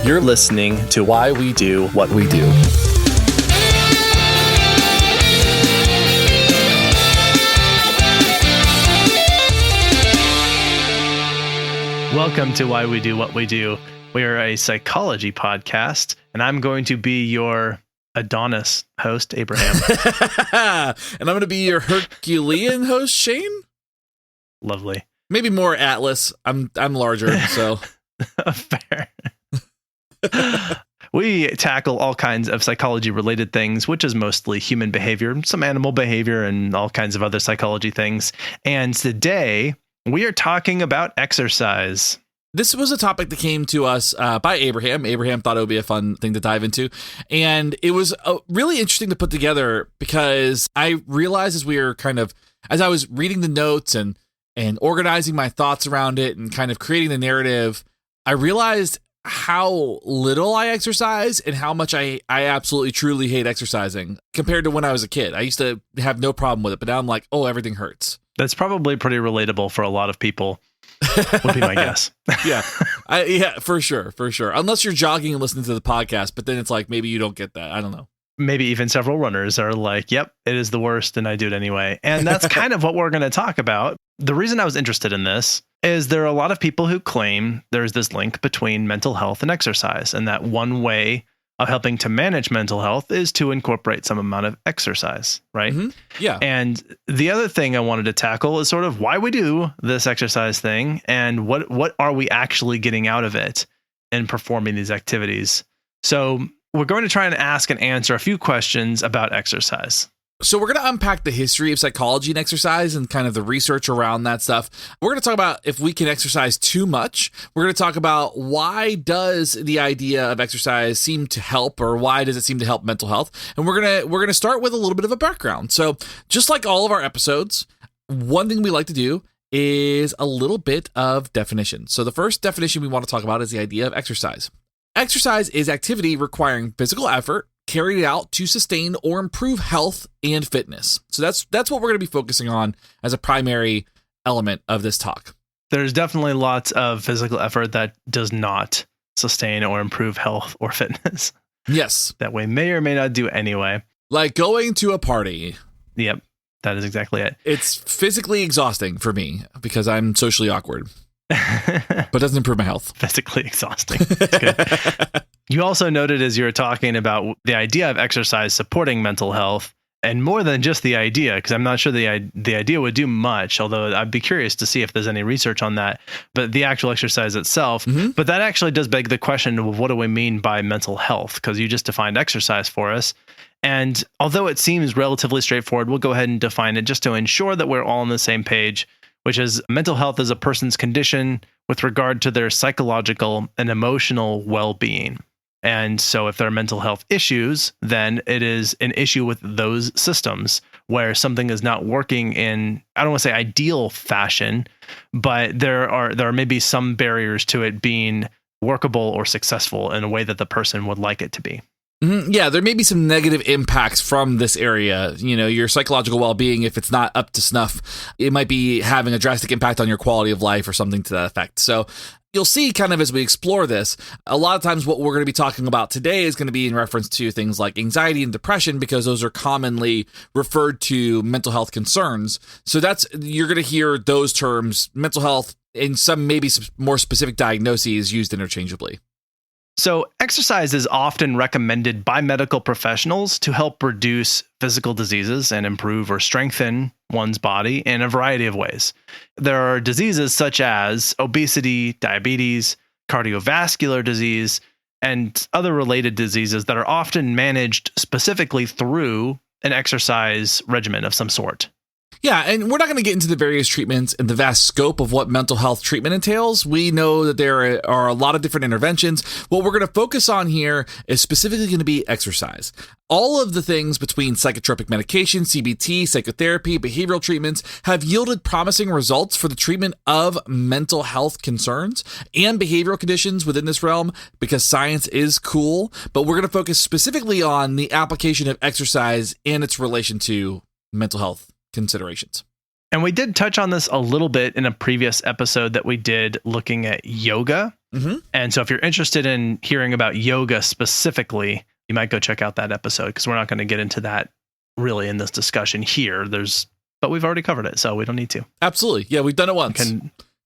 You're listening to Why We Do What We Do. Welcome to Why We Do What We Do. We are a psychology podcast, and I'm going to be your Adonis host, Abraham. And I'm going to be your Herculean host, Shane. Lovely. Maybe more Atlas. I'm larger, so. Fair. We tackle all kinds of psychology-related things, which is mostly human behavior, some animal behavior, and all kinds of other psychology things. And today, we are talking about exercise. This was a topic that came to us by Abraham. Abraham thought it would be a fun thing to dive into. And it was really interesting to put together because I realized as I was reading the notes and organizing my thoughts around it and kind of creating the narrative, I realized how little I exercise and how much I absolutely truly hate exercising compared to when I was a kid. I used to have no problem with it, but now I'm like, oh, everything hurts. That's probably pretty relatable for a lot of people, would be my guess. Yeah, for sure. Unless you're jogging and listening to the podcast, but then it's like, maybe you don't get that. I don't know. Maybe even several runners are like, yep, it is the worst, and I do it anyway. And that's kind of what we're going to talk about. The reason I was interested in this is there are a lot of people who claim there's this link between mental health and exercise, and that one way of helping to manage mental health is to incorporate some amount of exercise, right? Mm-hmm. Yeah. And the other thing I wanted to tackle is sort of why we do this exercise thing and what are we actually getting out of it in performing these activities. So we're going to try and ask and answer a few questions about exercise. So we're going to unpack the history of psychology and exercise and kind of the research around that stuff. We're going to talk about if we can exercise too much. We're going to talk about why does the idea of exercise seem to help, or why does it seem to help mental health? And we're going to start with a little bit of a background. So just like all of our episodes, one thing we like to do is a little bit of definition. So the first definition we want to talk about is the idea of exercise. Exercise is activity requiring physical effort carried out to sustain or improve health and fitness. So that's what we're going to be focusing on as a primary element of this talk. There's definitely lots of physical effort that does not sustain or improve health or fitness. Yes. That we may or may not do anyway. Like going to a party. Yep, that is exactly it. It's physically exhausting for me because I'm socially awkward. But doesn't improve my health. Physically exhausting. That's good. You also noted as you were talking about the idea of exercise supporting mental health, and more than just the idea, because I'm not sure the idea would do much, although I'd be curious to see if there's any research on that, but the actual exercise itself. Mm-hmm. But that actually does beg the question of what do we mean by mental health? Because you just defined exercise for us. And although it seems relatively straightforward, we'll go ahead and define it just to ensure that we're all on the same page, which is mental health is a person's condition with regard to their psychological and emotional well-being. And so if there are mental health issues, then it is an issue with those systems where something is not working in, I don't want to say ideal fashion, but there are maybe some barriers to it being workable or successful in a way that the person would like it to be. Yeah, there may be some negative impacts from this area. You know, your psychological well-being, if it's not up to snuff, it might be having a drastic impact on your quality of life or something to that effect. So you'll see kind of as we explore this, a lot of times what we're going to be talking about today is going to be in reference to things like anxiety and depression, because those are commonly referred to mental health concerns. So you're going to hear those terms, mental health, and some maybe some more specific diagnoses used interchangeably. So exercise is often recommended by medical professionals to help reduce physical diseases and improve or strengthen one's body in a variety of ways. There are diseases such as obesity, diabetes, cardiovascular disease, and other related diseases that are often managed specifically through an exercise regimen of some sort. Yeah, and we're not going to get into the various treatments and the vast scope of what mental health treatment entails. We know that there are a lot of different interventions. What we're going to focus on here is specifically going to be exercise. All of the things between psychotropic medication, CBT, psychotherapy, behavioral treatments have yielded promising results for the treatment of mental health concerns and behavioral conditions within this realm, because science is cool. But we're going to focus specifically on the application of exercise and its relation to mental health considerations. And we did touch on this a little bit in a previous episode that we did looking at yoga Mm-hmm. And so if you're interested in hearing about yoga specifically, you might go check out that episode, because we're not going to get into that really in this discussion here. But we've already covered it, so we don't need to. Absolutely. Yeah, we've done it once.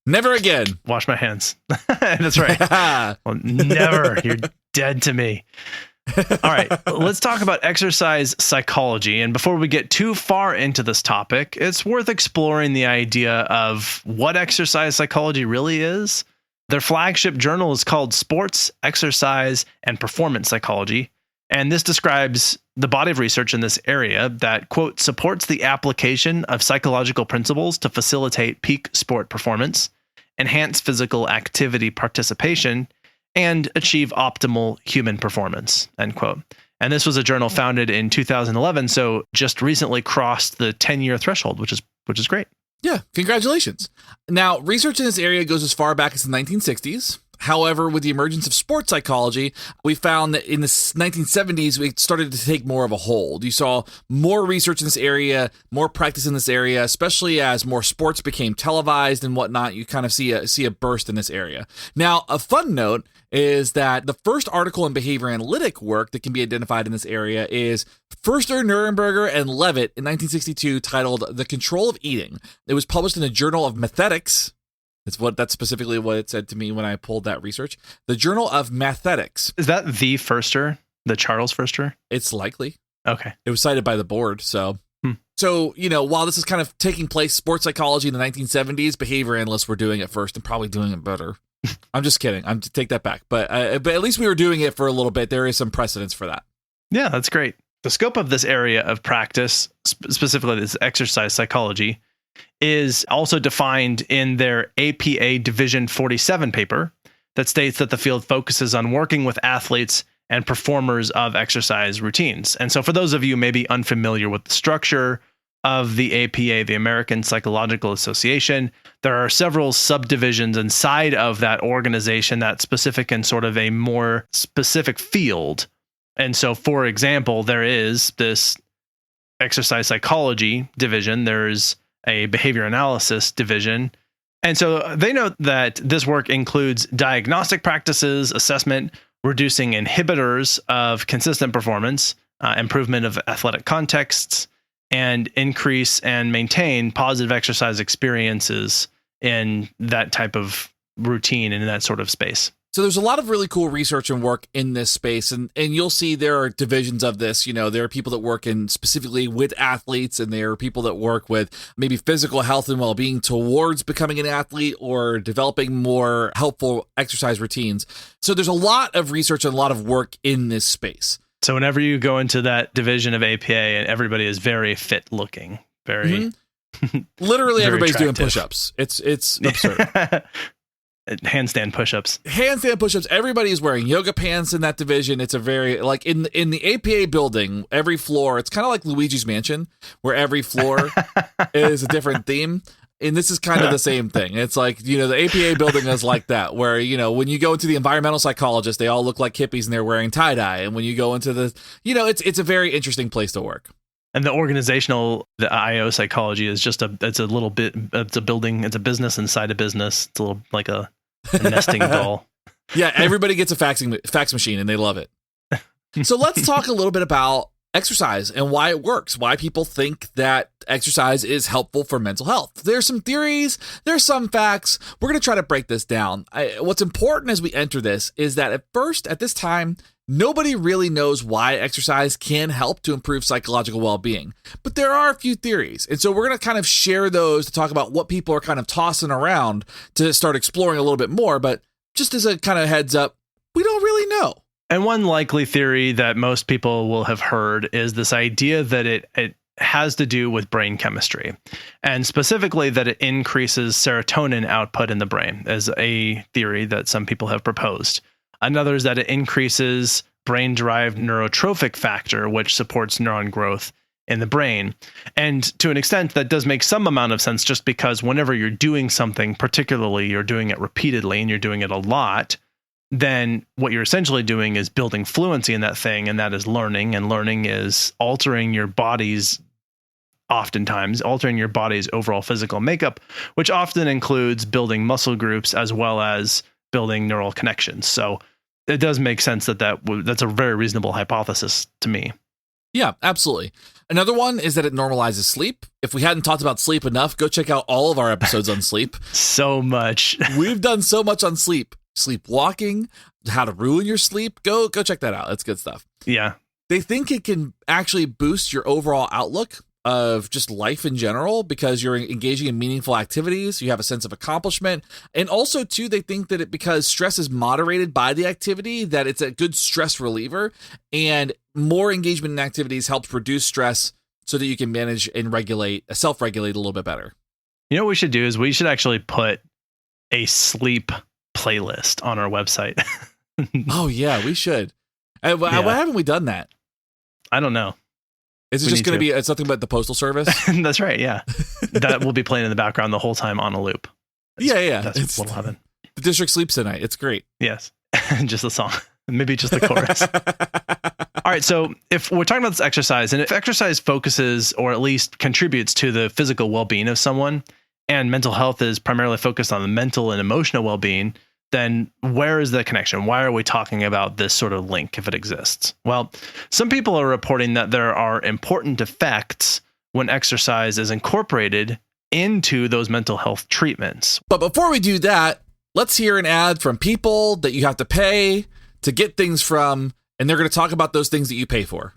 Never again. Wash my hands. That's right. Well, never. You're dead to me. All right, let's talk about exercise psychology. And before we get too far into this topic, it's worth exploring the idea of what exercise psychology really is. Their flagship journal is called Sports, Exercise, and Performance Psychology. And this describes the body of research in this area that, quote, supports the application of psychological principles to facilitate peak sport performance, enhance physical activity participation, and achieve optimal human performance, end quote. And this was a journal founded in 2011, so just recently crossed the 10-year threshold, which is great. Yeah, congratulations. Now, research in this area goes as far back as the 1960s. However, with the emergence of sports psychology, we found that in the 1970s, we started to take more of a hold. You saw more research in this area, more practice in this area, especially as more sports became televised and whatnot. You kind of see a burst in this area. Now, a fun note is that the first article in behavior analytic work that can be identified in this area is Förster, Nuremberger, and Levitt in 1962, titled The Control of Eating. It was published in the Journal of Mathetics. That's specifically what it said to me when I pulled that research. The Journal of Mathetics. Is that the Förster? The Charles Förster? It's likely. Okay. It was cited by the board, so... So, while this is kind of taking place, sports psychology in the 1970s, behavior analysts were doing it first and probably doing it better. I'm just kidding. I'm to take that back. But at least we were doing it for a little bit. There is some precedence for that. Yeah, that's great. The scope of this area of practice, specifically this exercise psychology, is also defined in their APA Division 47 paper that states that the field focuses on working with athletes and performers of exercise routines. And so for those of you maybe unfamiliar with the structure of the APA, the American Psychological Association, there are several subdivisions inside of that organization that's specific in sort of a more specific field. And so, for example, there is this exercise psychology division, there's a behavior analysis division. And so they note that this work includes diagnostic practices, assessment, reducing inhibitors of consistent performance, improvement of athletic contexts, and increase and maintain positive exercise experiences in that type of routine and in that sort of space. So there's a lot of really cool research and work in this space, and you'll see there are divisions of this. There are people that work in specifically with athletes, and there are people that work with maybe physical health and well-being towards becoming an athlete or developing more helpful exercise routines. So there's a lot of research and a lot of work in this space. So whenever you go into that division of APA, and everybody is very fit looking, very literally very everybody's attractive. doing push-ups. It's absurd. Handstand push-ups. Handstand push-ups. Everybody is wearing yoga pants in that division. It's a very, like in the APA building, every floor, it's kind of like Luigi's Mansion, where every floor is a different theme. And this is kind of the same thing. It's like, the APA building is like that, where, when you go into the environmental psychologists, they all look like hippies and they're wearing tie-dye. And when you go into the, it's a very interesting place to work. And the IO psychology is just it's a building, it's a business inside a business. It's a little like a nesting doll. Yeah, everybody gets a fax machine and they love it. So let's talk a little bit about exercise and why it works, why people think that exercise is helpful for mental health. There's some theories, there's some facts. We're going to try to break this down. What's important as we enter this is that at this time, nobody really knows why exercise can help to improve psychological well-being, but there are a few theories. And so we're going to kind of share those to talk about what people are kind of tossing around to start exploring a little bit more. But just as a kind of heads up, we don't really know. And one likely theory that most people will have heard is this idea that it has to do with brain chemistry, and specifically that it increases serotonin output in the brain, as a theory that some people have proposed. Another is that it increases brain-derived neurotrophic factor, which supports neuron growth in the brain. And to an extent, that does make some amount of sense, just because whenever you're doing something, particularly you're doing it repeatedly and you're doing it a lot, then what you're essentially doing is building fluency in that thing, and that is learning. And learning is altering your body's overall physical makeup, which often includes building muscle groups as well as building neural connections. So it does make sense that's a very reasonable hypothesis to me. Yeah, absolutely. Another one is that it normalizes sleep. If we hadn't talked about sleep enough, go check out all of our episodes on sleep. So much. We've done so much on sleep. Sleepwalking, how to ruin your sleep. Go check that out. That's good stuff. Yeah. They think it can actually boost your overall outlook of just life in general because you're engaging in meaningful activities, you have a sense of accomplishment, and also too they think that because stress is moderated by the activity, that it's a good stress reliever, and more engagement in activities helps reduce stress so that you can manage and self-regulate a little bit better. You know what we should do is we should actually put a sleep playlist on our website. Oh yeah, we should. Why haven't we done that? I don't know. Is it just going to be something about the Postal Service? That's right, yeah. That will be playing in the background the whole time on a loop. That's what'll happen. The district sleeps tonight. It's great. Yes. Just the song. Maybe just the chorus. All right, so if we're talking about this exercise, and if exercise focuses or at least contributes to the physical well-being of someone, and mental health is primarily focused on the mental and emotional well-being, then where is the connection? Why are we talking about this sort of link if it exists? Well, some people are reporting that there are important effects when exercise is incorporated into those mental health treatments. But before we do that, let's hear an ad from people that you have to pay to get things from, and they're going to talk about those things that you pay for.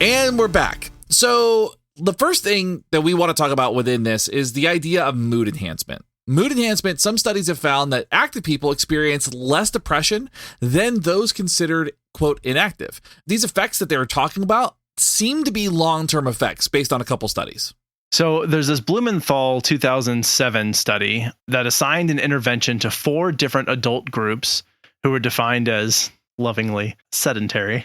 And we're back. So the first thing that we want to talk about within this is the idea of mood enhancement. Mood enhancement, some studies have found that active people experience less depression than those considered, quote, inactive. These effects that they were talking about seem to be long-term effects based on a couple studies. So there's this Blumenthal 2007 study that assigned an intervention to 4 different adult groups who were defined as lovingly sedentary.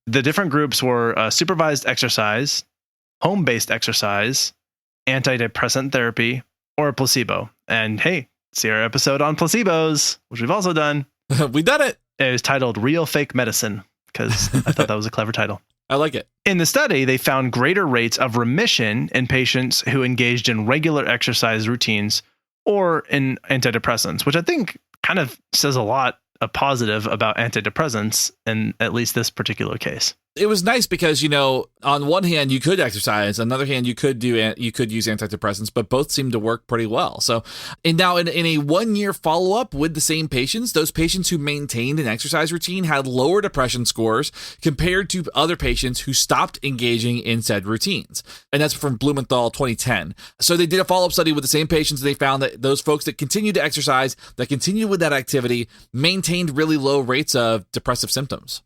The different groups were supervised exercise, home-based exercise, antidepressant therapy, or a placebo. And hey, see our episode on placebos, which we've also done. We done it. It was titled Real Fake Medicine because I thought that was a clever title. I like it. In the study, they found greater rates of remission in patients who engaged in regular exercise routines or in antidepressants, which I think kind of says a lot a positive about antidepressants in at least this particular case. It was nice because, you know, on one hand you could exercise, on the other hand you could use antidepressants, but both seem to work pretty well. So, and now in a 1-year follow-up with the same patients, those patients who maintained an exercise routine had lower depression scores compared to other patients who stopped engaging in said routines. And that's from Blumenthal 2010. So they did a follow-up study with the same patients, and they found that those folks that continued to exercise, that continued with that activity, maintained really low rates of depressive symptoms.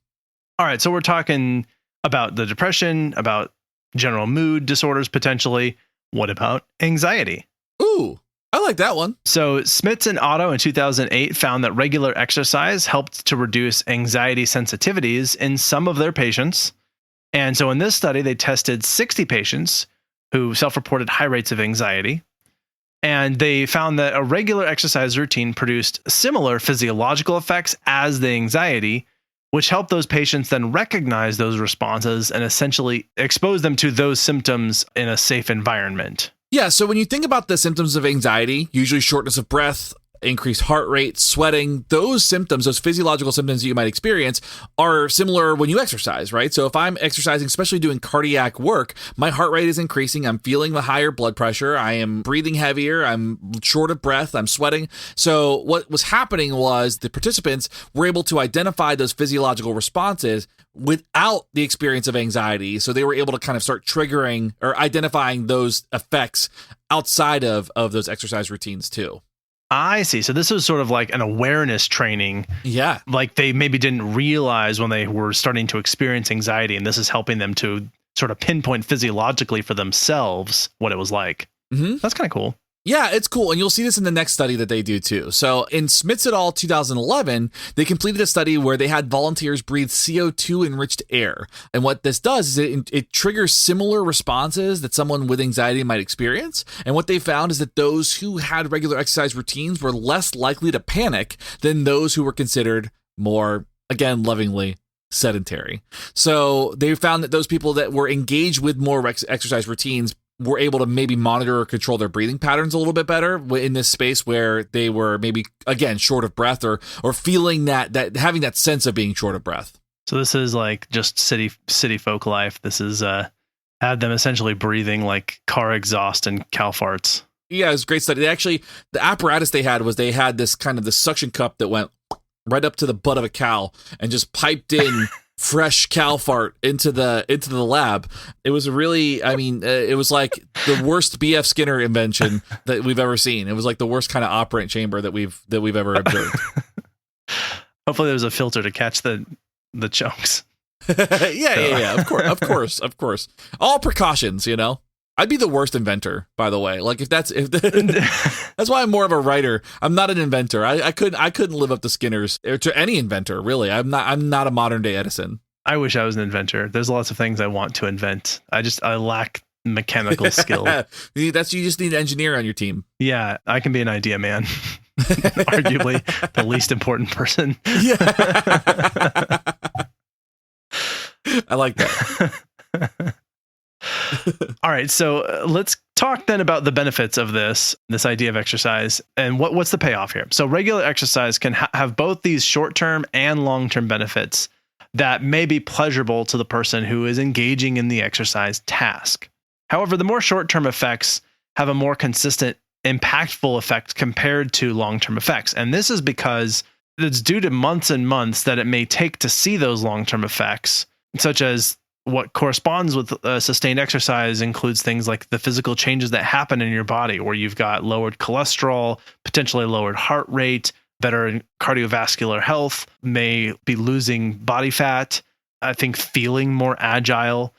All right, so we're talking about the depression, about general mood disorders potentially. What about anxiety? Ooh, I like that one. So Smits and Otto in 2008 found that regular exercise helped to reduce anxiety sensitivities in some of their patients. And so in this study, they tested 60 patients who self-reported high rates of anxiety. And they found that a regular exercise routine produced similar physiological effects as the anxiety, which helped those patients then recognize those responses and essentially expose them to those symptoms in a safe environment. Yeah, so when you think about the symptoms of anxiety, usually shortness of breath, increased heart rate, sweating, those symptoms, those physiological symptoms that you might experience are similar when you exercise, right? So if I'm exercising, especially doing cardiac work, my heart rate is increasing. I'm feeling the higher blood pressure. I am breathing heavier. I'm short of breath. I'm sweating. So what was happening was the participants were able to identify those physiological responses without the experience of anxiety. So they were able to kind of start triggering or identifying those effects outside of those exercise routines too. I see. So this was sort of like an awareness training. Yeah. Like they maybe didn't realize when they were starting to experience anxiety, and this is helping them to sort of pinpoint physiologically for themselves what it was like. Mm-hmm. That's kind of cool. Yeah, it's cool. And you'll see this in the next study that they do too. So in Smits et al. 2011, they completed a study where they had volunteers breathe CO2 enriched air. And what this does is it triggers similar responses that someone with anxiety might experience. And what they found is that those who had regular exercise routines were less likely to panic than those who were considered more, again, lovingly sedentary. So they found that those people that were engaged with more exercise routines were able to maybe monitor or control their breathing patterns a little bit better in this space where they were maybe, again, short of breath or feeling that having that sense of being short of breath. So this is like just city folk life. This is had them essentially breathing like car exhaust and cow farts. Yeah, it was a great study. The apparatus they had this kind of the suction cup that went right up to the butt of a cow and just piped in fresh cow fart into the lab. It was it was like the worst B.F. Skinner invention that we've ever seen. It was like the worst kind of operant chamber that we've ever observed. Hopefully there was a filter to catch the chunks. Yeah. Of course. All precautions, I'd be the worst inventor, by the way. Like that's why I'm more of a writer. I'm not an inventor. I couldn't live up to Skinner's or to any inventor, really. I'm not a modern day Edison. I wish I was an inventor. There's lots of things I want to invent. I lack mechanical skill. You just need an engineer on your team. Yeah, I can be an idea man. Arguably the least important person. Yeah. I like that. All right, so let's talk then about the benefits of this idea of exercise and what's the payoff here. So regular exercise can have both these short-term and long-term benefits that may be pleasurable to the person who is engaging in the exercise task. However, the more short-term effects have a more consistent, impactful effect compared to long-term effects. And this is because it's due to months and months that it may take to see those long-term effects, such as what corresponds with sustained exercise includes things like the physical changes that happen in your body, where you've got lowered cholesterol, potentially lowered heart rate, better cardiovascular health, may be losing body fat, I think feeling more agile,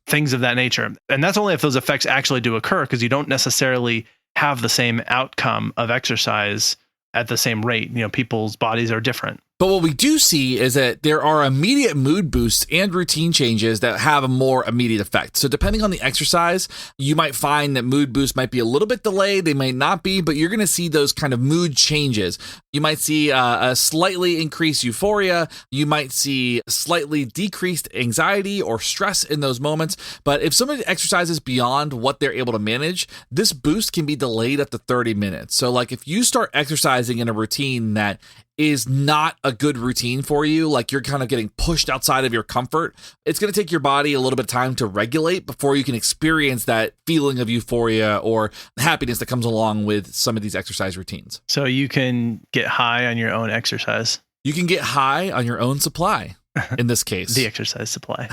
things of that nature. And that's only if those effects actually do occur, because you don't necessarily have the same outcome of exercise at the same rate. People's bodies are different. But what we do see is that there are immediate mood boosts and routine changes that have a more immediate effect. So depending on the exercise, you might find that mood boosts might be a little bit delayed. They may not be, but you're going to see those kind of mood changes. You might see a slightly increased euphoria. You might see slightly decreased anxiety or stress in those moments. But if somebody exercises beyond what they're able to manage, this boost can be delayed up to 30 minutes. So like if you start exercising in a routine that is not a good routine for you, like you're kind of getting pushed outside of your comfort, it's going to take your body a little bit of time to regulate before you can experience that feeling of euphoria or happiness that comes along with some of these exercise routines. So you can get high on your own exercise. You can get high on your own supply, in this case. The exercise supply.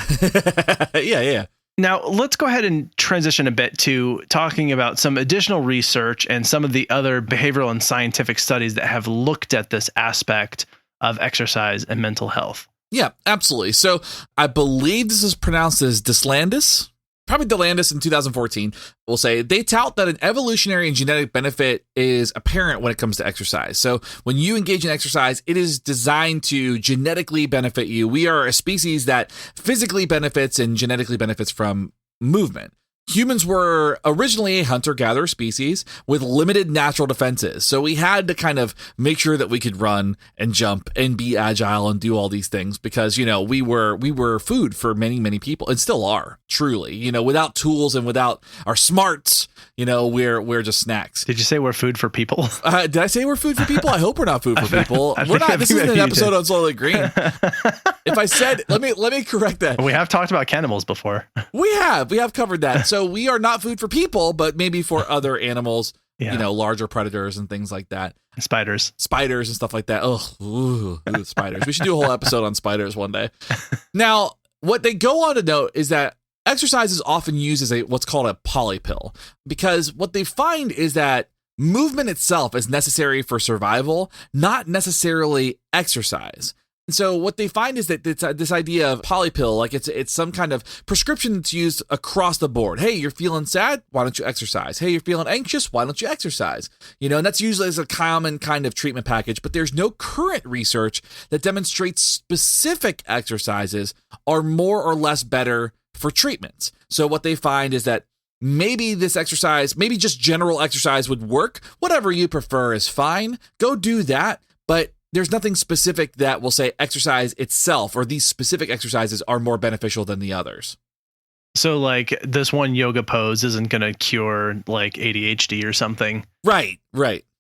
Yeah. Now, let's go ahead and transition a bit to talking about some additional research and some of the other behavioral and scientific studies that have looked at this aspect of exercise and mental health. Yeah, absolutely. So I believe this is pronounced as Deslandis. Probably Delandis in 2014, will say they tout that an evolutionary and genetic benefit is apparent when it comes to exercise. So when you engage in exercise, it is designed to genetically benefit you. We are a species that physically benefits and genetically benefits from movement. Humans were originally a hunter-gatherer species with limited natural defenses. So we had to kind of make sure that we could run and jump and be agile and do all these things because, we were food for many, many people and still are, truly. Without tools and without our smarts, we're just snacks. Did you say we're food for people? Did I say we're food for people? I hope we're not food for people. We're not. This isn't an episode on Slowly Green. If I said, let me correct that. We have talked about cannibals before. We have covered that. So we are not food for people, but maybe for other animals, larger predators and things like that. Spiders and stuff like that. Ooh, spiders. We should do a whole episode on spiders one day. Now, what they go on to note is that exercise is often used as what's called a polypill, because what they find is that movement itself is necessary for survival, not necessarily exercise. And so what they find is that this idea of polypill, like it's some kind of prescription that's used across the board. Hey, you're feeling sad? Why don't you exercise? Hey, you're feeling anxious? Why don't you exercise? And that's usually as a common kind of treatment package, but there's no current research that demonstrates specific exercises are more or less better for treatments. So what they find is that maybe this exercise, maybe just general exercise would work. Whatever you prefer is fine. Go do that. But there's nothing specific that will say exercise itself or these specific exercises are more beneficial than the others. So like this one yoga pose isn't going to cure like ADHD or something. Right.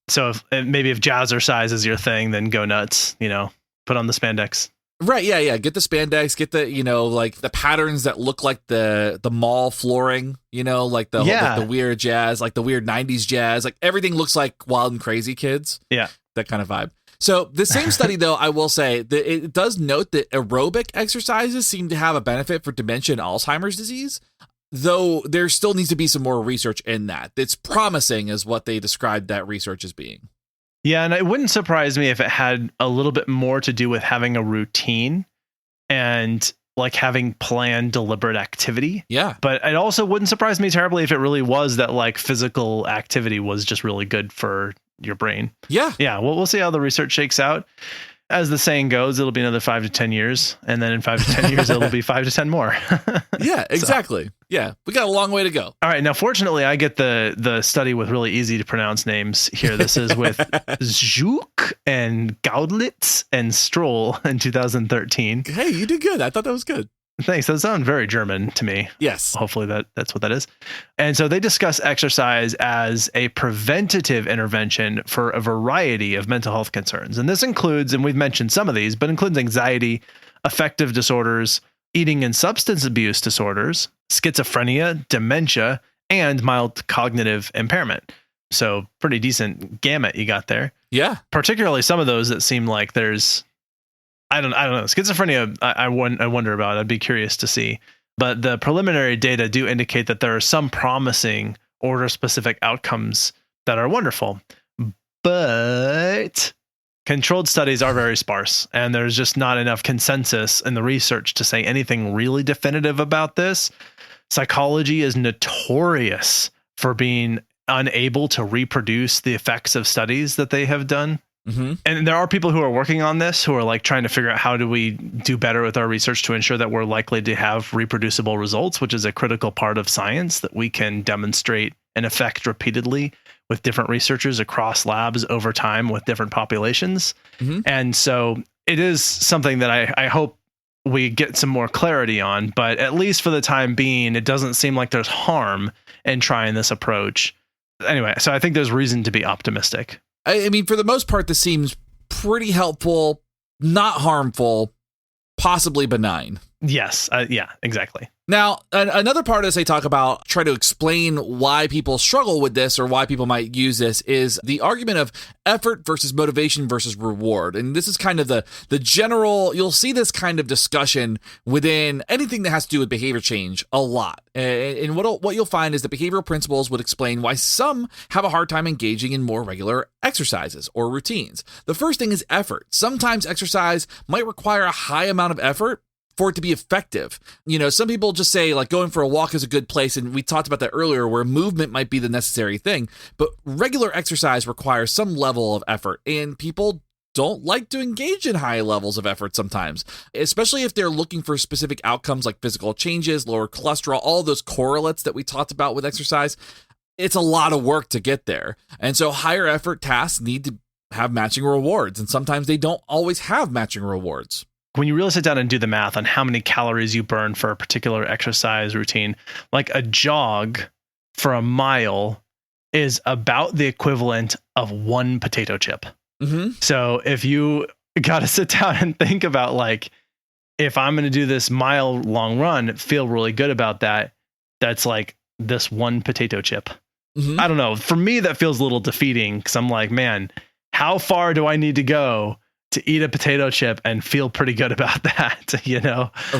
So maybe if jazzercise is your thing, then go nuts, put on the spandex. Right, yeah. Get the spandex, get the, like the patterns that look like the mall flooring, like the weird jazz, like the weird 90s jazz, like everything looks like Wild and Crazy Kids. Yeah. That kind of vibe. So the same study, though, I will say that it does note that aerobic exercises seem to have a benefit for dementia and Alzheimer's disease, though there still needs to be some more research in that. It's promising is what they described that research as being. Yeah, and it wouldn't surprise me if it had a little bit more to do with having a routine and like having planned deliberate activity. Yeah. But it also wouldn't surprise me terribly if it really was that like physical activity was just really good for your brain. Yeah. Yeah. Well, we'll see how the research shakes out. As the saying goes, it'll be another 5 to 10 years. And then in 5 to 10 years, it'll be 5 to 10 more. Yeah, exactly. So. Yeah. We got a long way to go. All right. Now, fortunately, I get the study with really easy to pronounce names here. This is with Zhuk and Gaudlitz and Stroll in 2013. Hey, you did good. I thought that was good. Thanks. That sounds very German to me. Yes. Hopefully that's what that is. And so they discuss exercise as a preventative intervention for a variety of mental health concerns. And this includes, and we've mentioned some of these, but includes anxiety, affective disorders, eating and substance abuse disorders, schizophrenia, dementia, and mild cognitive impairment. So pretty decent gamut you got there. Yeah. Particularly some of those that seem like there's, I don't know. Schizophrenia, I wonder about. I'd be curious to see. But the preliminary data do indicate that there are some promising order-specific outcomes that are wonderful. But controlled studies are very sparse, and there's just not enough consensus in the research to say anything really definitive about this. Psychology is notorious for being unable to reproduce the effects of studies that they have done. Mm-hmm. And there are people who are working on this who are like trying to figure out how do we do better with our research to ensure that we're likely to have reproducible results, which is a critical part of science that we can demonstrate an effect repeatedly with different researchers across labs over time with different populations. Mm-hmm. And so it is something that I hope we get some more clarity on, but at least for the time being, it doesn't seem like there's harm in trying this approach. Anyway, so I think there's reason to be optimistic. I mean, for the most part, this seems pretty helpful, not harmful, possibly benign. Yes. Yeah, exactly. Now, another part of this I talk about, try to explain why people struggle with this or why people might use this is the argument of effort versus motivation versus reward. And this is kind of the general, you'll see this kind of discussion within anything that has to do with behavior change a lot. And what you'll find is that behavioral principles would explain why some have a hard time engaging in more regular exercises or routines. The first thing is effort. Sometimes exercise might require a high amount of effort for it to be effective. Some people just say like going for a walk is a good place. And we talked about that earlier where movement might be the necessary thing, but regular exercise requires some level of effort and people don't like to engage in high levels of effort sometimes, especially if they're looking for specific outcomes like physical changes, lower cholesterol, all those correlates that we talked about with exercise. It's a lot of work to get there. And so higher effort tasks need to have matching rewards. And sometimes they don't always have matching rewards. When you really sit down and do the math on how many calories you burn for a particular exercise routine, like a jog for a mile is about the equivalent of one potato chip. Mm-hmm. So if you got to sit down and think about like, if I'm going to do this mile long run, feel really good about that. That's like this one potato chip. Mm-hmm. I don't know. For me, that feels a little defeating because I'm like, man, how far do I need to go to eat a potato chip and feel pretty good about that,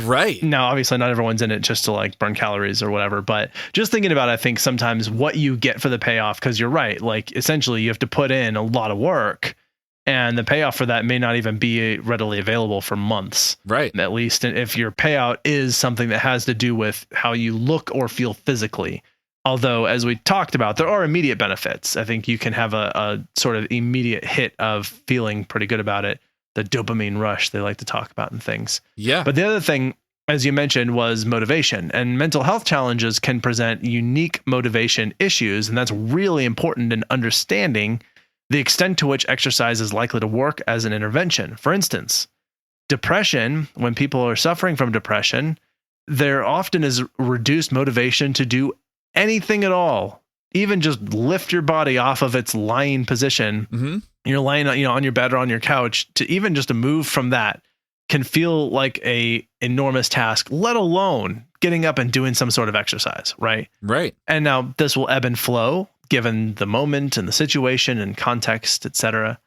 Right. Now, obviously not everyone's in it just to like burn calories or whatever, but just thinking about, I think sometimes what you get for the payoff, because you're right. Like essentially you have to put in a lot of work and the payoff for that may not even be readily available for months. Right. At least if your payout is something that has to do with how you look or feel physically. Although, as we talked about, there are immediate benefits. I think you can have a sort of immediate hit of feeling pretty good about it. The dopamine rush they like to talk about and things. Yeah. But the other thing, as you mentioned, was motivation. And mental health challenges can present unique motivation issues. And that's really important in understanding the extent to which exercise is likely to work as an intervention. For instance, depression, when people are suffering from depression, there often is reduced motivation to do anything at all, even just lift your body off of its lying position. Mm-hmm. You're lying, on your bed or on your couch, to even just to move from that can feel like a enormous task, let alone getting up and doing some sort of exercise, right? Right. And now this will ebb and flow given the moment and the situation and context, etc.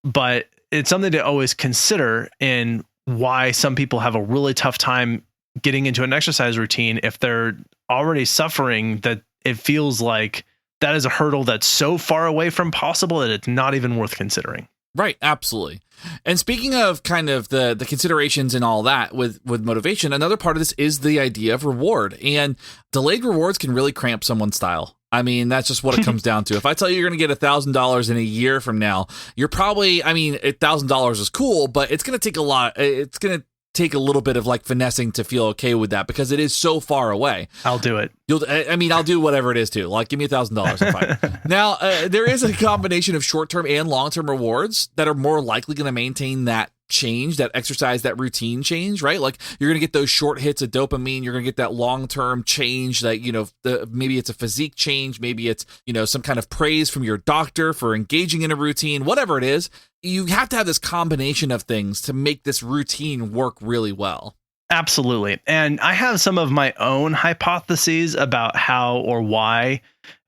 But it's something to always consider in why some people have a really tough time getting into an exercise routine if they're already suffering, that it feels like that is a hurdle that's so far away from possible that it's not even worth considering. Right, absolutely. And speaking of kind of the considerations and all that with motivation, another part of this is the idea of reward. And delayed rewards can really cramp someone's style. I mean, that's just what it comes down to. If I tell you you're going to get $1,000 in a year from now, you're probably, $1,000 is cool, but it's going to take a lot. It's going to take a little bit of like finessing to feel okay with that because it is so far away. I'll do it. I'll do whatever it is too. Like, give me $1,000. I'm fine. Now, there is a combination of short-term and long-term rewards that are more likely going to maintain that change, that exercise, that routine change, right? Like, you're going to get those short hits of dopamine. You're going to get that long-term change that, maybe it's a physique change. Maybe it's, some kind of praise from your doctor for engaging in a routine, whatever it is. You have to have this combination of things to make this routine work really well. Absolutely. And I have some of my own hypotheses about how or why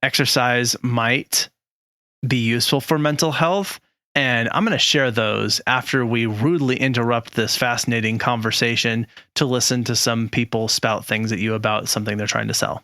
exercise might be useful for mental health. And I'm going to share those after we rudely interrupt this fascinating conversation to listen to some people spout things at you about something they're trying to sell.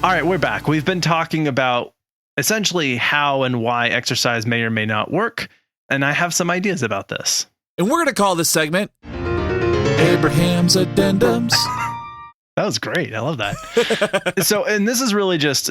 All right, we're back. We've been talking about essentially how and why exercise may or may not work, and I have some ideas about this. And we're going to call this segment Abraham's Addendums. That was great. I love that. So, and this is really just,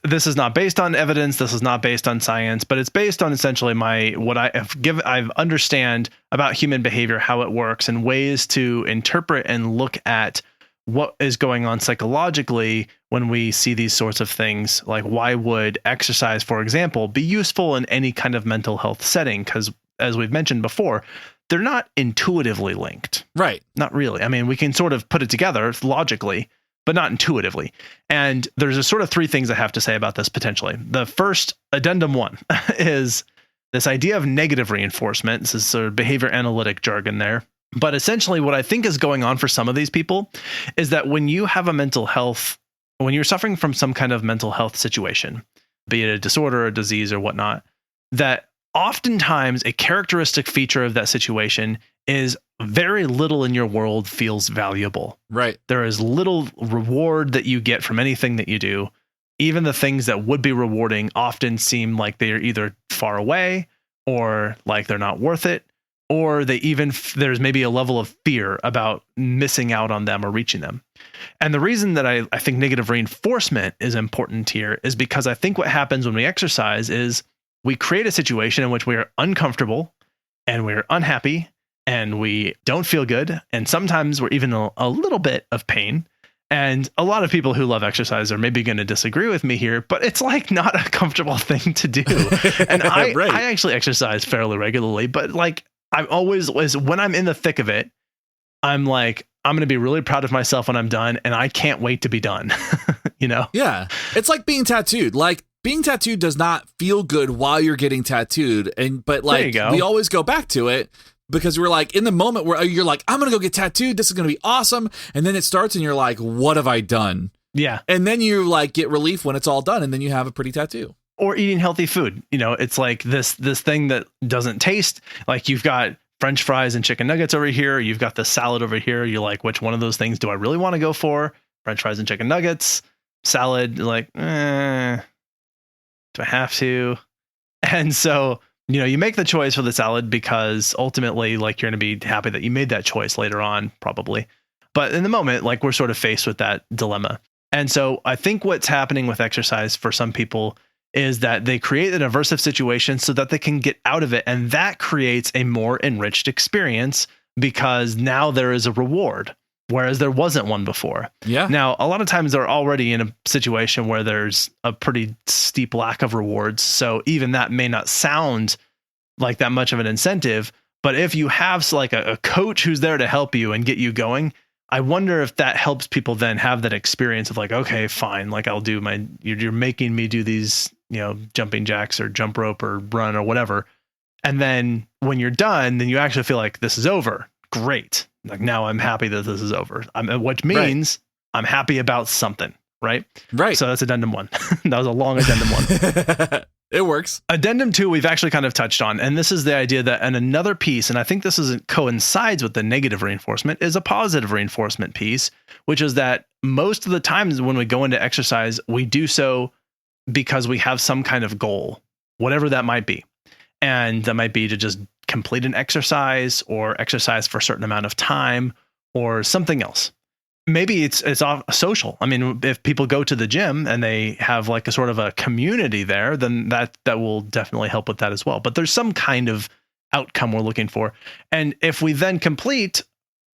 this is not based on evidence. This is not based on science, but it's based on essentially what I understand about human behavior, how it works, and ways to interpret and look at what is going on psychologically when we see these sorts of things. Like, why would exercise, for example, be useful in any kind of mental health setting? Because as we've mentioned before, they're not intuitively linked. Right. Not really. I mean, we can sort of put it together logically, but not intuitively. And there's a sort of three things I have to say about this potentially. The first, addendum one, is this idea of negative reinforcement. This is sort of behavior analytic jargon there. But essentially what I think is going on for some of these people is that when you have when you're suffering from some kind of mental health situation, be it a disorder, a disease, or whatnot, that oftentimes a characteristic feature of that situation is very little in your world feels valuable. Right. There is little reward that you get from anything that you do. Even the things that would be rewarding often seem like they're either far away or like they're not worth it, or there's maybe a level of fear about missing out on them or reaching them. And the reason that I think negative reinforcement is important here is because I think what happens when we exercise is we create a situation in which we are uncomfortable and we're unhappy and we don't feel good. And sometimes we're even a little bit of pain. And a lot of people who love exercise are maybe going to disagree with me here, but it's like not a comfortable thing to do. And I actually exercise fairly regularly, but like I'm always, when I'm in the thick of it, I'm like, I'm going to be really proud of myself when I'm done. And I can't wait to be done. Yeah. It's like being tattooed. Like, being tattooed does not feel good while you're getting tattooed. But like, we always go back to it because we're like in the moment where you're like, I'm going to go get tattooed. This is going to be awesome. And then it starts and you're like, what have I done? Yeah. And then you like get relief when it's all done. And then you have a pretty tattoo. Or eating healthy food. It's like this thing that doesn't taste like. You've got French fries and chicken nuggets over here. You've got the salad over here. You're like, which one of those things do I really want to go for? French fries and chicken nuggets, salad. You're like, do I have to? And so, you make the choice for the salad because ultimately, like, you're going to be happy that you made that choice later on, probably. But in the moment, like, we're sort of faced with that dilemma. And so I think what's happening with exercise for some people is that they create an aversive situation so that they can get out of it. And that creates a more enriched experience because now there is a reward. whereas there wasn't one before. Yeah. Now, a lot of times they're already in a situation where there's a pretty steep lack of rewards. So even that may not sound like that much of an incentive. But if you have like a coach who's there to help you and get you going, I wonder if that helps people then have that experience of like, okay, fine. Like I'll do you're making me do these, jumping jacks or jump rope or run or whatever. And then when you're done, then you actually feel like this is over. Great. Like now I'm happy that this is over. Which means I'm happy about something. Right. Right. So that's addendum 1. That was a long addendum 1. It works. Addendum 2, we've actually kind of touched on, and this is the idea that, and another piece, and I think this coincides with the negative reinforcement, is a positive reinforcement piece, which is that most of the times when we go into exercise, we do so because we have some kind of goal, whatever that might be. And that might be to just complete an exercise or exercise for a certain amount of time or something else. Maybe it's social. I mean, if people go to the gym and they have like a sort of a community there, then that will definitely help with that as well. But there's some kind of outcome we're looking for. And if we then complete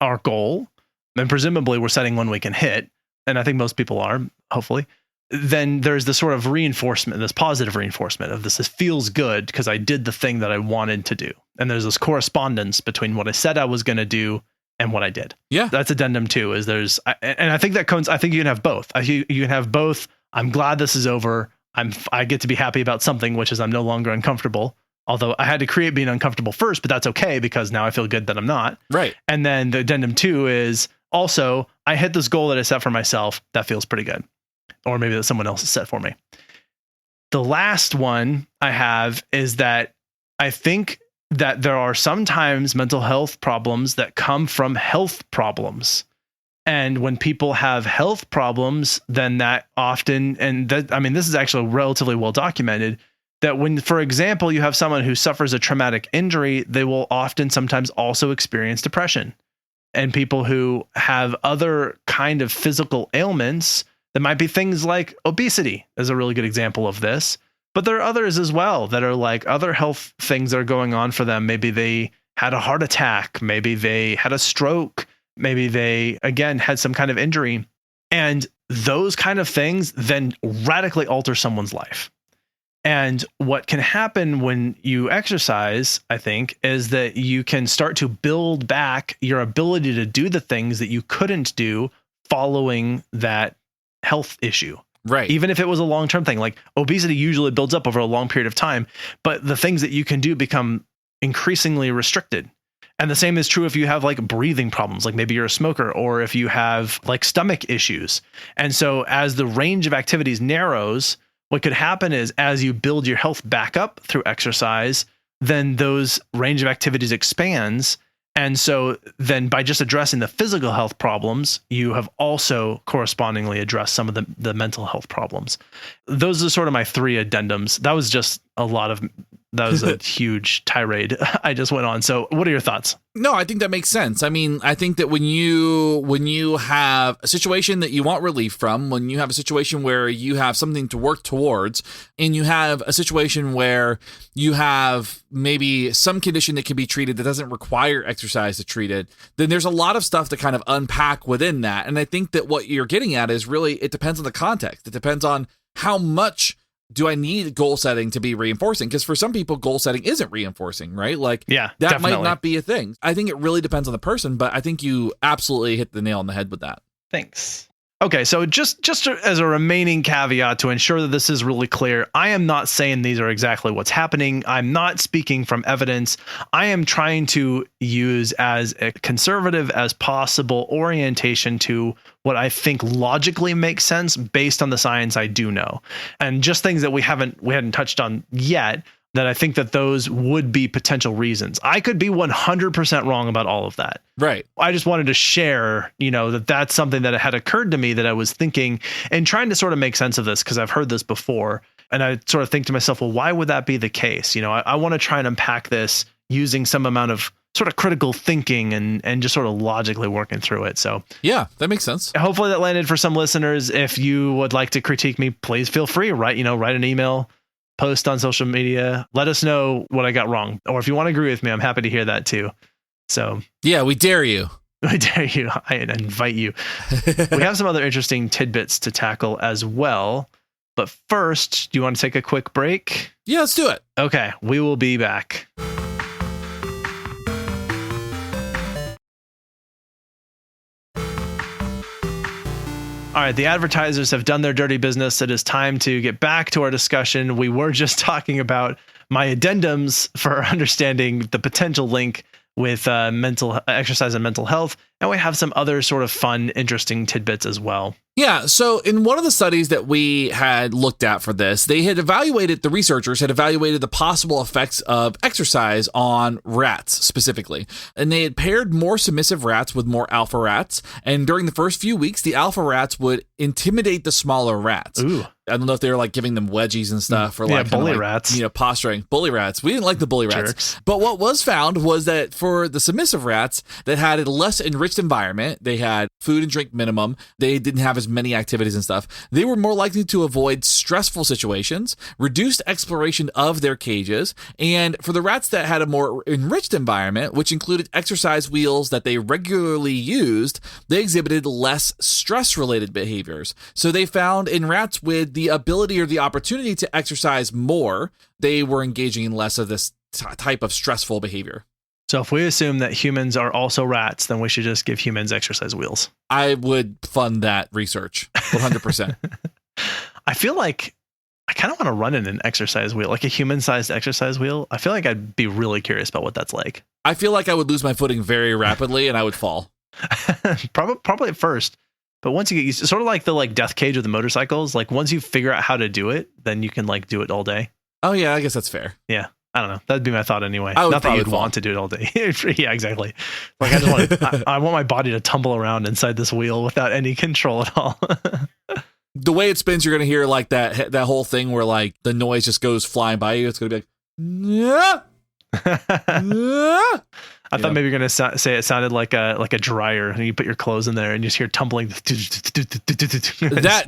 our goal, and presumably we're setting one we can hit, and I think most people are, hopefully, then there's this sort of reinforcement, this positive reinforcement of this feels good because I did the thing that I wanted to do. And there's this correspondence between what I said I was going to do and what I did. Yeah. That's addendum 2 is and I think I think you can have both. You can have both. I'm glad this is over. I get to be happy about something, which is I'm no longer uncomfortable. Although I had to create being uncomfortable first, but that's okay because now I feel good that I'm not. Right. And then the addendum 2 is also I hit this goal that I set for myself. That feels pretty good. Or maybe that someone else has set for me. The last one I have is that I think that there are sometimes mental health problems that come from health problems. And when people have health problems, then that often, this is actually relatively well documented, that when, for example, you have someone who suffers a traumatic injury, they will often sometimes also experience depression. And people who have other kind of physical ailments, that might be things like obesity is a really good example of this. But there are others as well that are like other health things that are going on for them. Maybe they had a heart attack. Maybe they had a stroke. Maybe they, again, had some kind of injury. And those kind of things then radically alter someone's life. And what can happen when you exercise, I think, is that you can start to build back your ability to do the things that you couldn't do following that health issue. Right. Even if it was a long-term thing, like obesity usually builds up over a long period of time, but the things that you can do become increasingly restricted. And the same is true if you have like breathing problems, like maybe you're a smoker, or if you have like stomach issues. And so as the range of activities narrows, what could happen is as you build your health back up through exercise, then those range of activities expands. And so then by just addressing the physical health problems, you have also correspondingly addressed some of the mental health problems. Those are sort of my 3 addendums. That was a huge tirade I just went on. So what are your thoughts? No, I think that makes sense. I mean, I think that when you have a situation that you want relief from, when you have a situation where you have something to work towards, and you have a situation where you have maybe some condition that can be treated that doesn't require exercise to treat it, then there's a lot of stuff to kind of unpack within that. And I think that what you're getting at is really, it depends on the context. It depends on how much do I need goal setting to be reinforcing? Because for some people, goal setting isn't reinforcing, right? Like, yeah, that definitely might not be a thing. I think it really depends on the person, but I think you absolutely hit the nail on the head with that. Thanks. Okay, so just as a remaining caveat to ensure that this is really clear, I am not saying these are exactly what's happening. I'm not speaking from evidence. I am trying to use as a conservative as possible orientation to what I think logically makes sense based on the science I do know. And just things that we hadn't touched on yet, that I think that those would be potential reasons. I could be 100% wrong about all of that. Right. I just wanted to share, that that's something that had occurred to me that I was thinking and trying to sort of make sense of this because I've heard this before. And I sort of think to myself, well, why would that be the case? I want to try and unpack this using some amount of sort of critical thinking and just sort of logically working through it. So yeah, that makes sense. Hopefully that landed for some listeners. If you would like to critique me, please feel free, write an email, post on social media, let us know what I got wrong. Or if you want to agree with me, I'm happy to hear that too. So yeah, we dare you. I dare you. I invite you. We have some other interesting tidbits to tackle as well. But first, do you want to take a quick break? Yeah, let's do it. Okay, we will be back. All right, the advertisers have done their dirty business. It is time to get back to our discussion. We were just talking about my addendums for understanding the potential link with mental exercise and mental health. And we have some other sort of fun, interesting tidbits as well. Yeah. So in one of the studies that we had looked at for this, the researchers had evaluated the possible effects of exercise on rats specifically. And they had paired more submissive rats with more alpha rats. And during the first few weeks, the alpha rats would intimidate the smaller rats. Ooh. I don't know if they were like giving them wedgies and stuff or like bully rats, posturing. Bully rats. We didn't like the bully rats. Jerks. But what was found was that for the submissive rats that had a less enriched environment, they had food and drink minimum, they didn't have as many activities and stuff, they were more likely to avoid stressful situations, reduced exploration of their cages, and for the rats that had a more enriched environment, which included exercise wheels that they regularly used, they exhibited less stress-related behaviors. So they found in rats with the ability or the opportunity to exercise more, they were engaging in less of this type of stressful behavior. So if we assume that humans are also rats, then we should just give humans exercise wheels. I would fund that research 100%. I feel like I kind of want to run in an exercise wheel, like a human-sized exercise wheel. I feel like I'd be really curious about what that's like. I feel like I would lose my footing very rapidly and I would fall. Probably at first. But once you get used, sort of like the death cage of the motorcycles, like once you figure out how to do it, then you can like do it all day. Oh yeah, I guess that's fair. Yeah. I don't know. That'd be my thought anyway. Not that you'd want to do it all day. Yeah, exactly. Like I want my body to tumble around inside this wheel without any control at all. The way it spins, you're going to hear like that whole thing where like the noise just goes flying by you. It's going to be like, yeah. I thought maybe you're going to say it sounded like a dryer, and you put your clothes in there and you just hear tumbling. That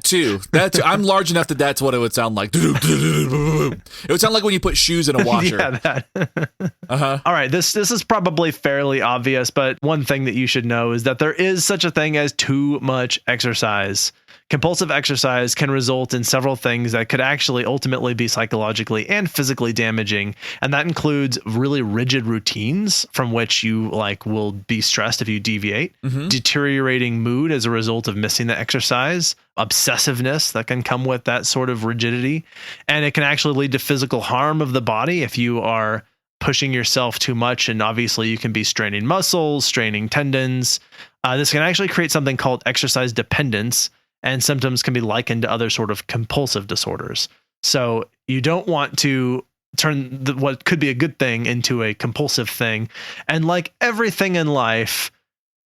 too. I'm large enough that that's what it would sound like. It would sound like when you put shoes in a washer. Yeah, that. All right, this is probably fairly obvious, but one thing that you should know is that there is such a thing as too much exercise. Compulsive exercise can result in several things that could actually ultimately be psychologically and physically damaging. And that includes really rigid routines from which you will be stressed if you deviate, deteriorating mood as a result of missing the exercise, obsessiveness that can come with that sort of rigidity. And it can actually lead to physical harm of the body if you are pushing yourself too much. And obviously you can be straining muscles, straining tendons. This can actually create something called exercise dependence, and symptoms can be likened to other sort of compulsive disorders. So you don't want to turn what could be a good thing into a compulsive thing. And like everything in life,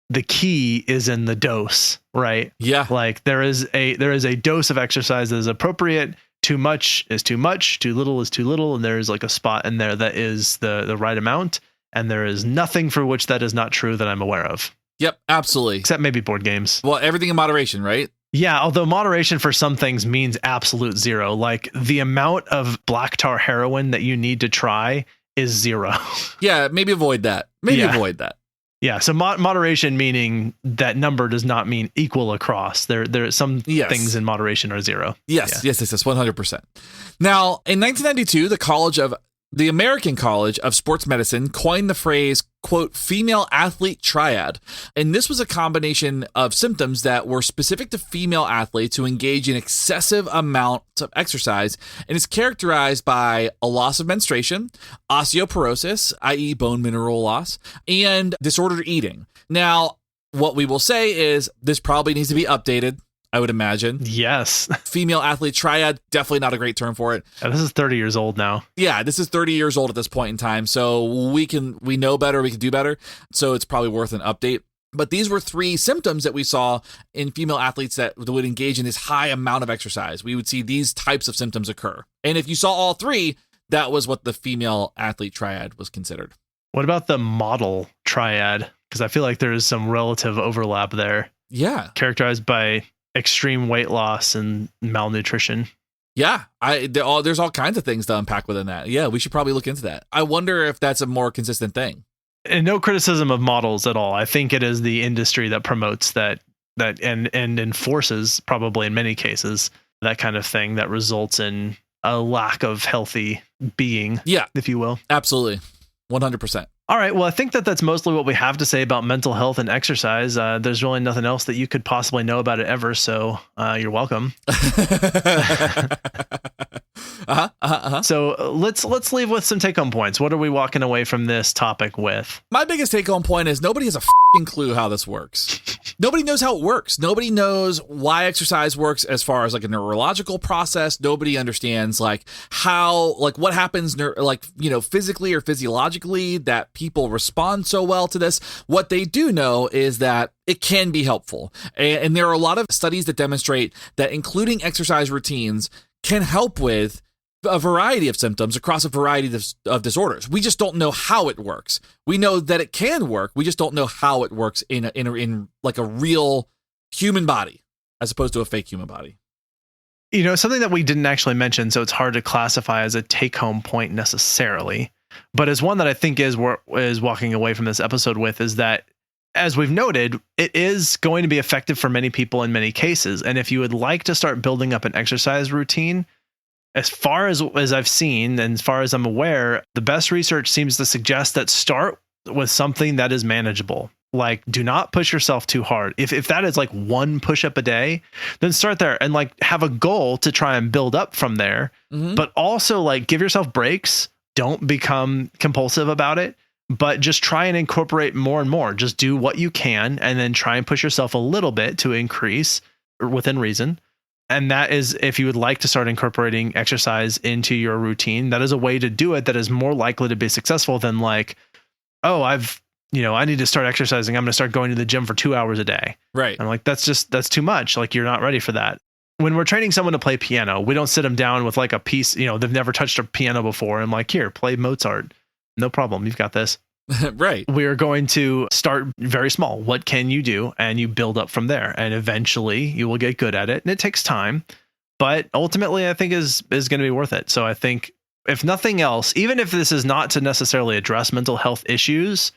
the key is in the dose, right? Yeah. Like there is a dose of exercise that is appropriate. Too much is too much, too little is too little, and there is like a spot in there that is the right amount. And there is nothing for which that is not true that I'm aware of. Yep, absolutely. Except maybe board games. Well, everything in moderation, right? Yeah, although moderation for some things means absolute zero. Like the amount of black tar heroin that you need to try is zero. Yeah, maybe avoid that. Avoid that. Yeah, so moderation meaning that number does not mean equal across. There are some things in moderation are zero. Yes, 100%. Now, in 1992, the American College of Sports Medicine coined the phrase, quote, female athlete triad. And this was a combination of symptoms that were specific to female athletes who engage in excessive amounts of exercise, and is characterized by a loss of menstruation, osteoporosis, i.e. bone mineral loss, and disordered eating. Now, what we will say is this probably needs to be updated, I would imagine. Yes. Female athlete triad, definitely not a great term for it. This is 30 years old now. Yeah, this is 30 years old at this point in time. So we know better, we can do better. So it's probably worth an update. But these were 3 symptoms that we saw in female athletes that would engage in this high amount of exercise. We would see these types of symptoms occur. And if you saw all 3, that was what the female athlete triad was considered. What about the model triad? Because I feel like there is some relative overlap there. Yeah. Characterized by extreme weight loss and malnutrition. Yeah, there's all kinds of things to unpack within that. Yeah, we should probably look into that. I wonder if that's a more consistent thing. And no criticism of models at all. I think it is the industry that promotes that and enforces, probably in many cases, that kind of thing that results in a lack of healthy being, if you will. Absolutely. 100%. All right. Well, I think that's mostly what we have to say about mental health and exercise. There's really nothing else that you could possibly know about it ever. So you're welcome. So let's leave with some take-home points. What are we walking away from this topic with? My biggest take-home point is nobody has a clue how this works. Nobody knows how it works. Nobody knows why exercise works as far as like a neurological process. Nobody understands like how, like what happens, physically or physiologically that people respond so well to this. What they do know is that it can be helpful. And there are a lot of studies that demonstrate that including exercise routines can help with a variety of symptoms across a variety of disorders. We just don't know how it works. We know that it can work. We just don't know how it works in like a real human body as opposed to a fake human body. You know, something that we didn't actually mention, so it's hard to classify as a take-home point necessarily, but as one that I think is walking away from this episode with, is that, as we've noted, it is going to be effective for many people in many cases. And if you would like to start building up an exercise routine, as far as I've seen and as far as I'm aware, the best research seems to suggest that start with something that is manageable. Like, do not push yourself too hard. If that is like one push-up a day, then start there and like have a goal to try and build up from there. Mm-hmm. But also like give yourself breaks. Don't become compulsive about it, but just try and incorporate more and more. Just do what you can and then try and push yourself a little bit to increase within reason. And that is, if you would like to start incorporating exercise into your routine, that is a way to do it that is more likely to be successful than like, oh, I need to start exercising. I'm going to start going to the gym for 2 hours a day. Right. I'm like, that's too much. Like, you're not ready for that. When we're training someone to play piano, we don't sit them down with like a piece, they've never touched a piano before. I'm like, here, play Mozart. No problem. You've got this. Right. We are going to start very small. What can you do? And you build up from there. And eventually you will get good at it. And it takes time, but ultimately I think is going to be worth it. So I think if nothing else, even if this is not to necessarily address mental health issues,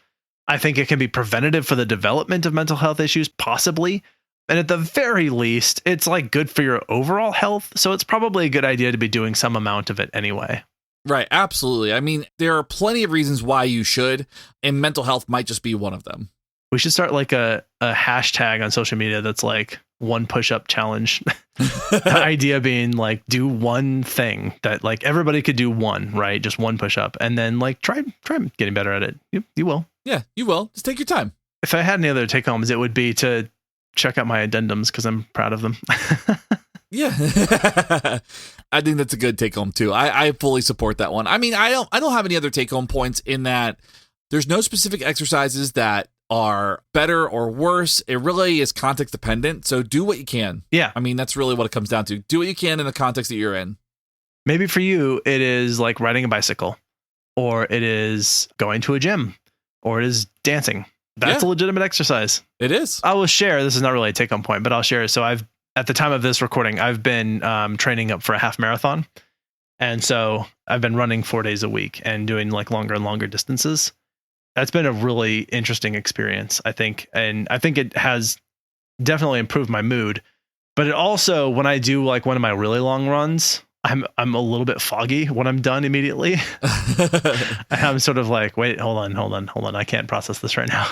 I think it can be preventative for the development of mental health issues, possibly. And at the very least, it's like good for your overall health. So it's probably a good idea to be doing some amount of it anyway. Right. Absolutely. I mean, there are plenty of reasons why you should, and mental health might just be one of them. We should start like a hashtag on social media that's like one push-up challenge. The idea being like, do one thing that like everybody could do one, right? Just one push-up, and then like try getting better at it. You will. Yeah, you will. Just take your time. If I had any other take-homes, it would be to check out my addendums because I'm proud of them. Yeah. I think that's a good take home too. I fully support that one. I mean, I don't have any other take home points in that there's no specific exercises that are better or worse. It really is context dependent. So do what you can. Yeah. I mean, that's really what it comes down to. Do what you can in the context that you're in. Maybe for you, it is like riding a bicycle, or it is going to a gym, or it is dancing. That's a legitimate exercise. It is. I will share. This is not really a take home point, but I'll share. So at the time of this recording, I've been training up for a half marathon. And so I've been running 4 days a week and doing like longer and longer distances. That's been a really interesting experience, I think. And I think it has definitely improved my mood. But it also, when I do like one of my really long runs, I'm a little bit foggy when I'm done immediately. I'm sort of like, wait, hold on. I can't process this right now.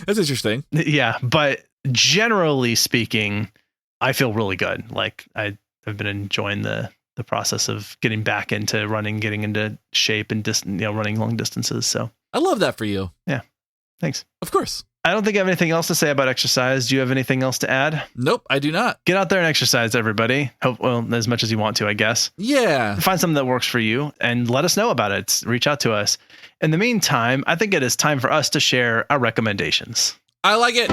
That's interesting. Yeah. But generally speaking, I feel really good. Like I've been enjoying the process of getting back into running, getting into shape and running long distances. So I love that for you. Yeah. Thanks. Of course. I don't think I have anything else to say about exercise. Do you have anything else to add? Nope, I do not. Get out there and exercise, everybody. Well, as much as you want to, I guess. Yeah. Find something that works for you and let us know about it. Reach out to us. In the meantime, I think it is time for us to share our recommendations. I like it.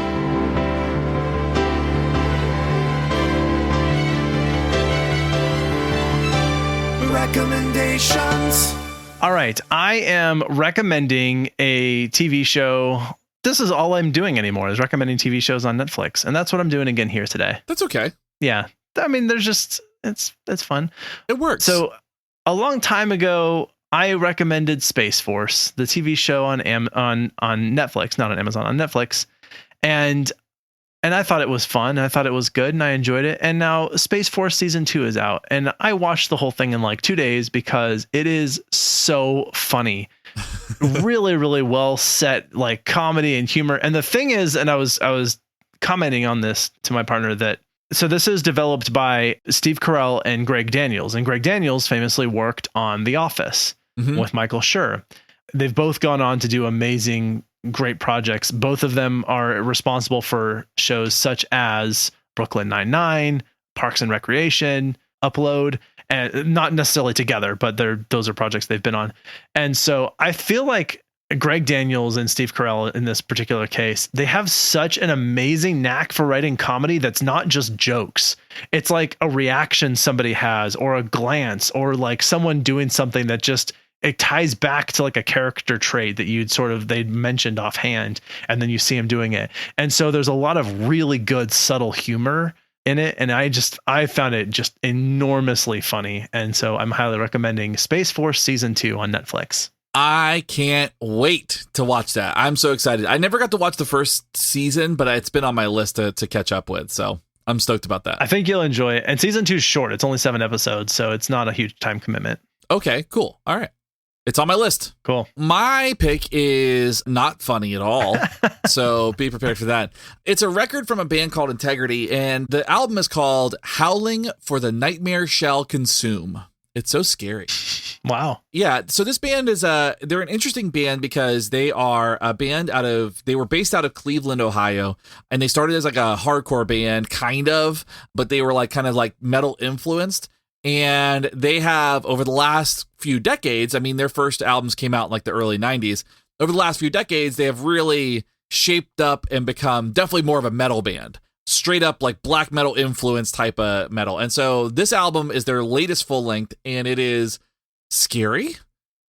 Recommendations. All right. I am recommending a TV show. This is all I'm doing anymore, is recommending TV shows on Netflix. And that's what I'm doing again here today. That's okay. Yeah. I mean, there's just, it's fun. It works. So a long time ago, I recommended Space Force, the TV show on Netflix, not on Amazon, on Netflix. And I thought it was fun. I thought it was good and I enjoyed it. And now Space Force season 2 is out. And I watched the whole thing in like 2 days because it is so funny. Really, really well set, like comedy and humor. And the thing is, and I was commenting on this to my partner that, so this is developed by Steve Carell and Greg Daniels. And Greg Daniels famously worked on The Office with Michael Schur. They've both gone on to do amazing, great projects. Both of them are responsible for shows such as Brooklyn Nine-Nine, Parks and Recreation, Upload, and not necessarily together, but those are projects they've been on. And so I feel like Greg Daniels and Steve Carell in this particular case, they have such an amazing knack for writing comedy that's not just jokes. It's like a reaction somebody has, or a glance, or like someone doing something that just, it ties back to like a character trait that they'd mentioned offhand, and then you see him doing it. And so there's a lot of really good subtle humor in it. And I found it just enormously funny. And so I'm highly recommending Space Force season 2 on Netflix. I can't wait to watch that. I'm so excited. I never got to watch the first season, but it's been on my list to catch up with. So I'm stoked about that. I think you'll enjoy it. And season 2 is short. It's only 7 episodes, so it's not a huge time commitment. Okay, cool. All right. It's on my list. Cool. My pick is not funny at all, so be prepared for that. It's a record from a band called Integrity, and the album is called Howling for the Nightmare Shall Consume. It's so scary. Wow. Yeah, so this band is they're an interesting band because they are a band they were based out of Cleveland, Ohio, and they started as like a hardcore band, kind of, but they were like kind of like metal influenced. And they have, over the last few decades, I mean, their first albums came out in like the early 90s. Over the last few decades, they have really shaped up and become definitely more of a metal band. Straight up like black metal influence type of metal. And so this album is their latest full length, and it is scary.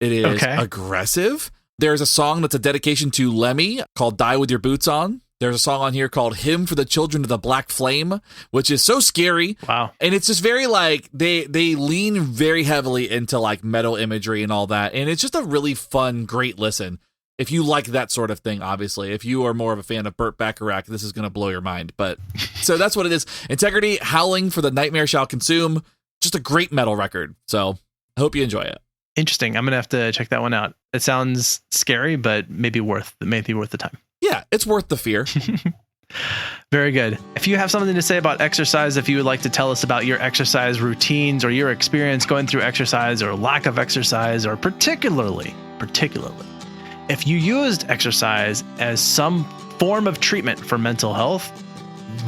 It is aggressive. There's a song that's a dedication to Lemmy called Die With Your Boots On. There's a song on here called Hymn for the Children of the Black Flame, which is so scary. Wow. And it's just very like, they lean very heavily into like metal imagery and all that. And it's just a really fun, great listen. If you like that sort of thing, obviously. If you are more of a fan of Burt Bacharach, this is going to blow your mind. But so that's what it is. Integrity, Howling for the Nightmare Shall Consume. Just a great metal record. So I hope you enjoy it. Interesting. I'm going to have to check that one out. It sounds scary, but maybe worth the time. Yeah, it's worth the fear. Very good. If you have something to say about exercise, if you would like to tell us about your exercise routines or your experience going through exercise or lack of exercise, or particularly, if you used exercise as some form of treatment for mental health,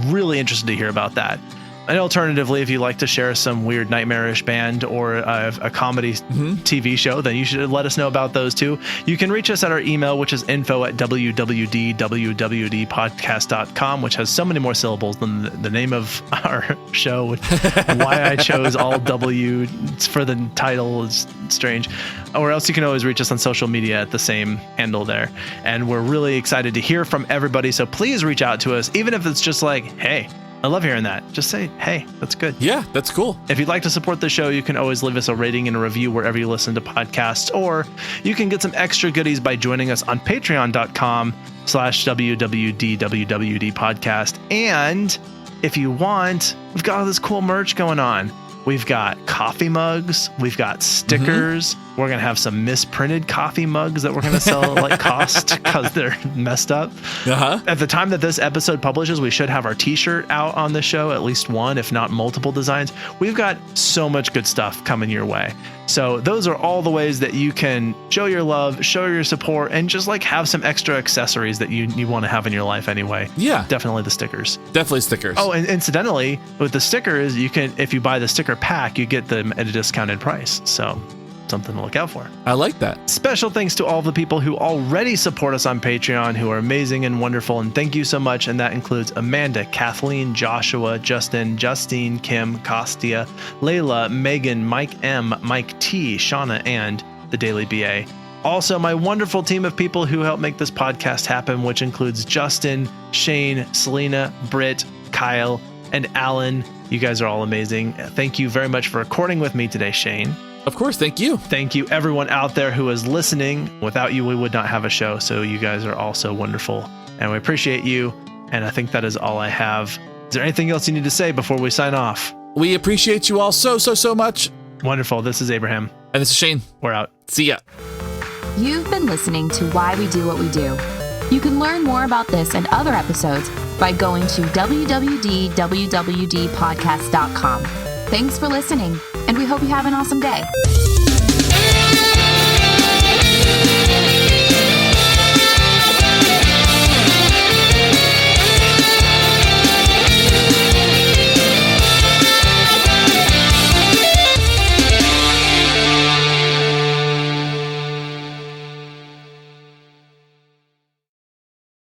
really interested to hear about that. And alternatively, if you like to share some weird nightmarish band or a comedy TV show, then you should let us know about those too. You can reach us at our email, which is info@wwd.podcast.com, which has so many more syllables than the name of our show. Why I chose all W for the title is strange. Or else you can always reach us on social media at the same handle there. And we're really excited to hear from everybody. So please reach out to us, even if it's just like, hey, I love hearing that. Just say, hey, that's good. Yeah, that's cool. If you'd like to support the show, you can always leave us a rating and a review wherever you listen to podcasts, or you can get some extra goodies by joining us on patreon.com/WWDWWD podcast. And if you want, we've got all this cool merch going on. We've got coffee mugs. We've got stickers. We're going to have some misprinted coffee mugs that we're going to sell at like cost because they're messed up. At the time that this episode publishes, we should have our t-shirt out on the show, at least one, if not multiple designs. We've got so much good stuff coming your way. So those are all the ways that you can show your love, show your support, and just like have some extra accessories that you want to have in your life anyway. Yeah. Definitely the stickers. Definitely stickers. Oh, and incidentally, with the stickers, you can, if you buy the sticker pack, you get them at a discounted price. So something to look out for. I like that. Special thanks to all the people who already support us on Patreon, who are amazing and wonderful, and thank you so much. And that includes Amanda, Kathleen, Joshua, Justin, Justine, Kim, Kostia, Layla, Megan, Mike M, Mike T, Shauna, and the Daily BA. Also, my wonderful team of people who help make this podcast happen, which includes Justin, Shane, Selena, Britt, Kyle, and Alan. You guys are all amazing. Thank you very much for recording with me today, Shane. Of course. Thank you. Thank you, everyone out there who is listening. Without you, we would not have a show. So you guys are all so wonderful, and we appreciate you. And I think that is all I have. Is there anything else you need to say before we sign off? We appreciate you all so much. Wonderful. This is Abraham. And this is Shane. We're out. See ya. You've been listening to Why We Do What We Do. You can learn more about this and other episodes by going to www.wwdpodcast.com. Thanks for listening, and we hope you have an awesome day.